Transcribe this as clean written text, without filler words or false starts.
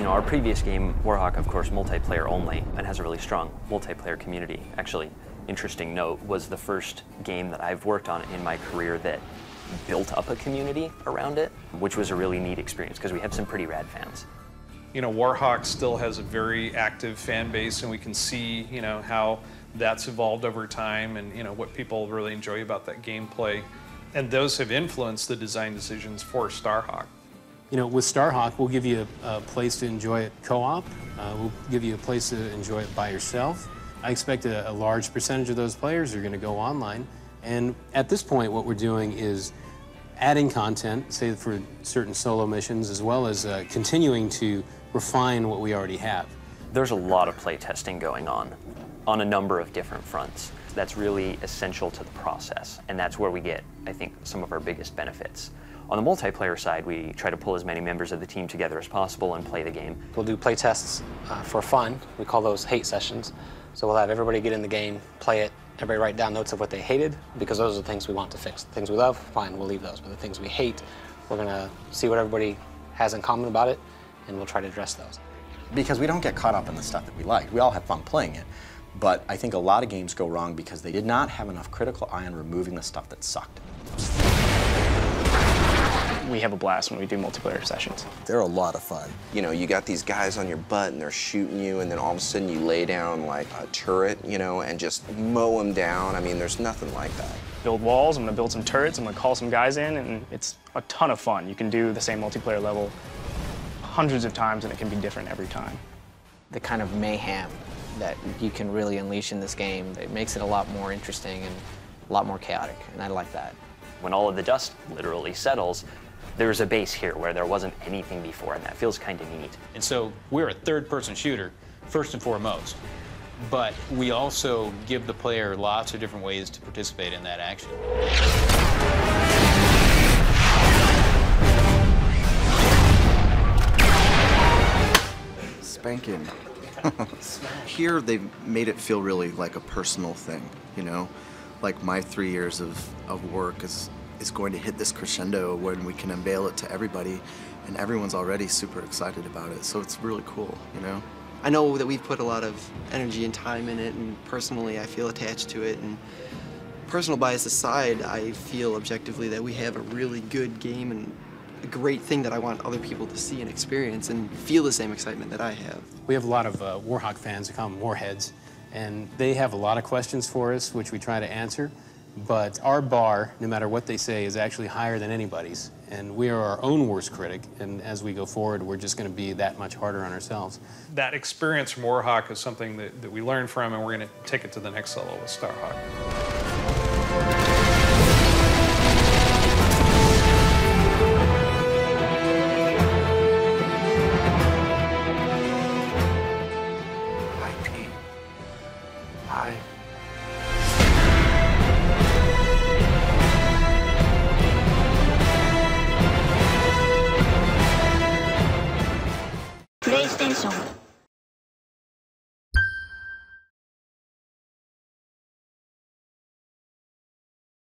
Our previous game, Warhawk, of course, multiplayer only, and has a really strong multiplayer community. Actually, interesting note, was the first game that I've worked on in my career that built up a community around it, which was a really neat experience because we have some pretty rad fans. Warhawk still has a very active fan base, and we can see, how that's evolved over time and, what people really enjoy about that gameplay. And those have influenced the design decisions for Starhawk. With Starhawk, we'll give you a place to enjoy it co-op. We'll give you a place to enjoy it by yourself. I expect a large percentage of those players are going to go online. And at this point, what we're doing is adding content, say for certain solo missions, as well as continuing to refine what we already have. There's a lot of play testing going on a number of different fronts. That's really essential to the process, and that's where we get, I think, some of our biggest benefits. On the multiplayer side, we try to pull as many members of the team together as possible and play the game. We'll do play tests for fun. We call those hate sessions. So we'll have everybody get in the game, play it, everybody write down notes of what they hated, because those are the things we want to fix. The things we love, fine, we'll leave those. But the things we hate, we're going to see what everybody has in common about it, and we'll try to address those. Because we don't get caught up in the stuff that we like. We all have fun playing it. But I think a lot of games go wrong because they did not have enough critical eye on removing the stuff that sucked. We have a blast when we do multiplayer sessions. They're a lot of fun. You got these guys on your butt and they're shooting you, and then all of a sudden you lay down like a turret, and just mow them down. I mean, there's nothing like that. Build walls, I'm gonna build some turrets, I'm gonna call some guys in, and it's a ton of fun. You can do the same multiplayer level hundreds of times, and it can be different every time. The kind of mayhem that you can really unleash in this game, it makes it a lot more interesting and a lot more chaotic, and I like that. When all of the dust literally settles, there's a base here where there wasn't anything before, and that feels kind of neat. And so we're a third-person shooter, first and foremost, but we also give the player lots of different ways to participate in that action. Spanking. Here they've made it feel really like a personal thing, Like my 3 years of work is going to hit this crescendo when we can unveil it to everybody, and everyone's already super excited about it, so it's really cool, I know that we've put a lot of energy and time in it, and personally I feel attached to it, and personal bias aside, I feel objectively that we have a really good game and a great thing that I want other people to see and experience and feel the same excitement that I have. We have a lot of Warhawk fans who call them Warheads, and they have a lot of questions for us, which we try to answer. But our bar, no matter what they say, is actually higher than anybody's. And we are our own worst critic, and as we go forward, we're just going to be that much harder on ourselves. That experience from Warhawk is something that we learned from, and we're going to take it to the next level with Starhawk. PlayStation